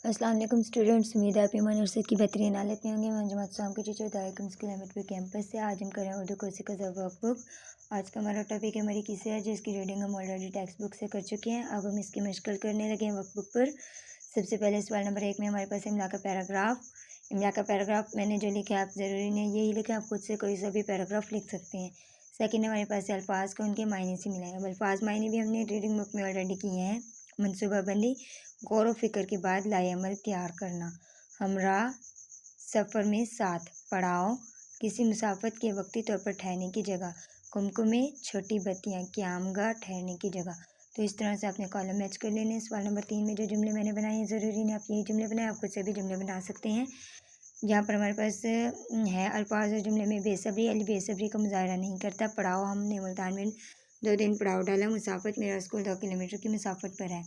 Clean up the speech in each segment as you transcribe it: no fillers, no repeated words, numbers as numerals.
अस्सलाम वालेकुम स्टूडेंट्स, उम्मीद है आप ईमान और सेहत की बेहतरीन हालत में होंगे। मैं जमात शाम के टीचर दायकम स्कूल अहमदपुर कैंपस से। आज हम कर रहे हैं उर्दू कोर्स का वर्कबुक। आज का हमारा टॉपिक है हमारी किसे है, जिसकी रीडिंग हम ऑलरेडी टेक्स्ट बुक से कर चुके हैं। अब हम इसकी मशक्ल करने लगे हैं वर्कबुक पर। सबसे पहले सवाल नंबर 1 में हमारे पास इमला का पैराग्राफ। इमला का पैराग्राफ मैंने जो लिखा है, आप ज़रूरी नहीं यही लिखा, आप खुद से कोई सा भी पैराग्राफ लिख सकते हैं। सेकेंड हमारे पास अल्फाज को उनके मायने से मिलाएंगे। अब अल्फाज मायने भी हमने रीडिंग बुक में ऑलरेडी किए हैं। मनसूबाबंदी, गौर व फिक्र के बाद लाएअमल तैयार करना। हमरा, सफ़र में साथ। पड़ाव, किसी मुसाफत के वक्ती तौर पर ठहरने की जगह। कुमकुमे, छोटी बत्तियाँ। क़यामगाह, ठहरने की जगह। तो इस तरह से आपने कॉलम मैच कर लेने। सवाल नंबर 3 में जो जुमले मैंने बनाए हैं, ज़रूरी नहीं आप यही जुमले बनाएं, आप खुद से भी जुमले बना सकते हैं। यहाँ पर हमारे पास है अल्फाज और जुमले में बेसब्री। अली बेसब्री का मुजाहरा नहीं करता। पड़ाव, हमने मुल्तान में 2 दिन पड़ाव डाला। मुसाफत, मेरा स्कूल 2 किलोमीटर की मुसाफत पर है।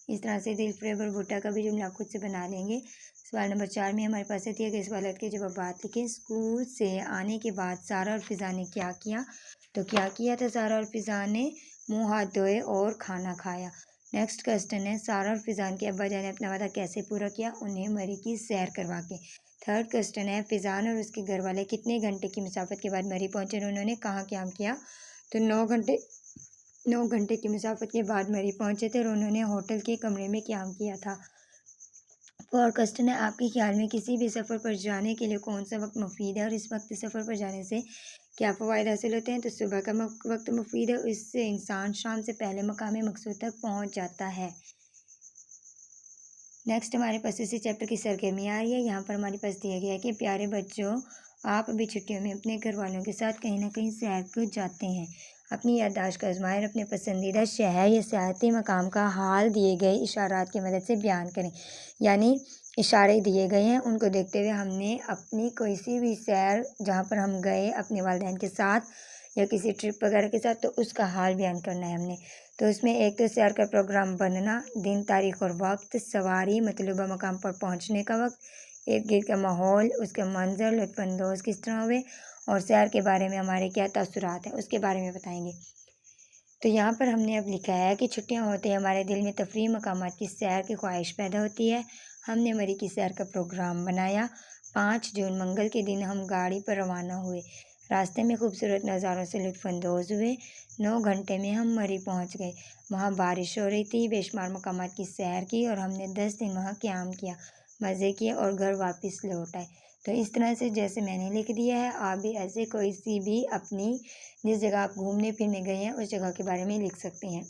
इस तरह से दिल फरेब और भुट्टा का भी जुमला आप खुद से बना लेंगे। सवाल नंबर 4 में हमारे पास दिए गए सवालात के जवाब लिखें। स्कूल से आने के बाद सारा और फ़िज़ा ने क्या किया? तो क्या किया था सारा और फ़िज़ा ने? मुँह हाथ धोए और खाना खाया। नेक्स्ट क्वेश्चन है, सारा और फ़िज़ान के अब्बा जान ने अपना वादा कैसे पूरा किया? उन्हें मरी की सैर करवा के। थर्ड क्वेश्चन है, फ़िज़ान और उसके घर वाले कितने घंटे की मुसाफत के बाद मरी पहुँचे और उन्होंने कहाँ काम किया? तो 9 घंटे की मुसाफत के बाद मरी पहुंचे थे और उन्होंने होटल के कमरे में क़याम किया था। फोर्थ क्वेश्चन है, आपके ख्याल में किसी भी सफ़र पर जाने के लिए कौन सा वक्त मुफीद है और इस वक्त सफ़र पर जाने से क्या फ़वाइद हासिल होते हैं? तो सुबह का वक्त मुफीद है, इससे इंसान शाम से पहले मकाम मकसूद तक पहुँच जाता है। नेक्स्ट हमारे पास इसी चैप्टर की सरगर्मी आ रही है। यहाँ पर हमारे पास दिया गया है कि प्यारे बच्चों, आप अभी छुट्टियों में अपने घर वालों के साथ कहीं ना कहीं सैर को जाते हैं। अपनी याददाश्त का आजमाएं और अपने पसंदीदा शहर या सियाहती मकाम का हाल दिए गए इशारात की मदद से बयान करें। यानी इशारे दिए गए हैं, उनको देखते हुए हमने अपनी कोई सी भी सैर जहाँ पर हम गए अपने वालिदैन के साथ या किसी ट्रिप वगैरह के साथ, तो उसका हाल बयान करना है हमने। तो इसमें एक तो सैर का प्रोग्राम बनना, दिन, तारीख और वक्त, सवारी, मतलूबा मकाम पर पहुंचने का वक्त, इर्द गिर्द का माहौल, उसका मंजर लुत्फ़अंदोज़ किस तरह हुए, और सैर के बारे में हमारे क्या तासुरात हैं उसके बारे में बताएंगे। तो यहाँ पर हमने अब लिखा है कि छुट्टियाँ होते ही हमारे दिल में तफरीह मकामात की सैर की ख्वाहिश पैदा होती है। हमने मरी की सैर का प्रोग्राम बनाया। 5 जून मंगल के दिन हम गाड़ी पर रवाना हुए। रास्ते में खूबसूरत नज़ारों से लुत्फ़अंदोज़ हुए। 9 घंटे में हम मरी पहुँच गए। वहाँ बारिश हो रही थी। बेशुमार मकामात की सैर की और हमने 10 दिन वहाँ क़याम किया, मज़े किए और घर वापस लौट आए। तो इस तरह से जैसे मैंने लिख दिया है, आप भी ऐसे कोई सी भी अपनी जिस जगह आप घूमने फिरने गए हैं उस जगह के बारे में लिख सकते हैं।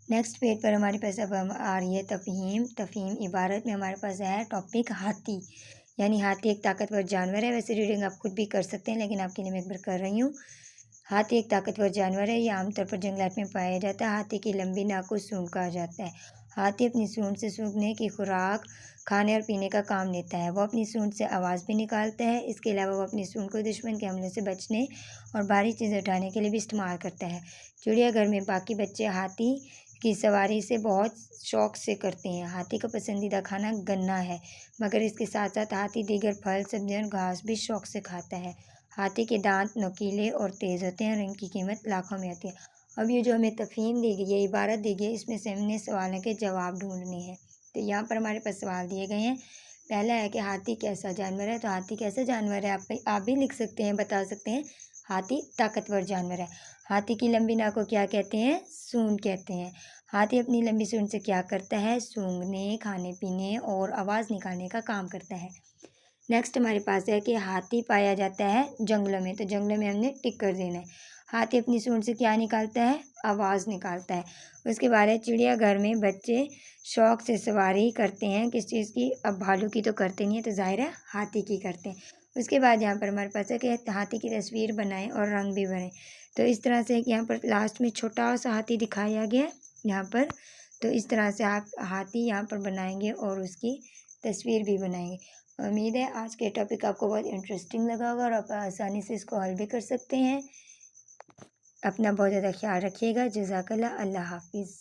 नेक्स्ट पेज पर हमारे पास अब आ रही है तफ़हीम। तफ़हीम इबारत में हमारे पास है टॉपिक हाथी। यानी हाथी एक ताकतवर जानवर है। वैसे रीडिंग आप खुद भी कर सकते हैं, लेकिन आपके लिए मैं एक बार कर रही हूँ। हाथी एक ताकतवर जानवर है। यह आमतौर पर जंगलात में पाया जाता है। हाथी की लंबी नाक को सूंड कहा जाता है। हाथी अपनी सूंड से सूंघने की खुराक, खाने और पीने का काम लेता है। वो अपनी सूंड से आवाज़ भी निकालता है। इसके अलावा वो अपनी सूंड को दुश्मन के हमले से बचने और भारी चीज़ें उठाने के लिए भी इस्तेमाल करता है। चिड़ियाघर में बाकी बच्चे हाथी की सवारी से बहुत शौक से करते हैं। हाथी का पसंदीदा खाना गन्ना है, मगर इसके साथ साथ हाथी दीगर फल, सब्जियाँ और घास भी शौक से खाता है। हाथी के दांत नुकीले और तेज़ होते हैं और इनकी कीमत लाखों में होती है। अब ये जो हमें तफ़हीम दी गई है, इबारत दी गई है, इसमें से हमने सवालों के जवाब ढूंढने हैं। तो यहाँ पर हमारे पास सवाल दिए गए हैं। पहला है कि हाथी कैसा जानवर है। तो हाथी कैसा जानवर है, आप भी लिख सकते हैं, बता सकते हैं। हाथी ताकतवर जानवर है। हाथी की लंबी नाक को क्या कहते हैं? सूंड कहते हैं। हाथी अपनी लंबी सूंड से क्या करता है? सूंघने, खाने पीने और आवाज़ निकालने का काम करता है। नेक्स्ट हमारे पास है कि हाथी पाया जाता है जंगलों में। तो जंगलों में हमने टिक कर देना है। हाथी अपनी सूंड से क्या निकालता है? आवाज़ निकालता है। उसके बाद है चिड़ियाघर में बच्चे शौक से सवारी करते हैं। किस चीज़ की? अब भालू की तो करते नहीं है, तो जाहिर है हाथी की करते हैं। उसके बाद यहाँ पर हमारे पास है कि हाथी की तस्वीर बनाएं और रंग भी भरें। तो इस तरह से यहाँ पर लास्ट में छोटा सा हाथी दिखाया गया है यहाँ पर। तो इस तरह से आप हाथी यहाँ पर बनाएंगे और उसकी तस्वीर भी बनाएंगे। उम्मीद है आज के टॉपिक आपको बहुत इंटरेस्टिंग लगा होगा और आप आसानी से इसको हल भी कर सकते हैं। अपना बहुत ज़्यादा ख्याल रखिएगा। जज़ाकल्लाह। अल्लाह हाफिज़।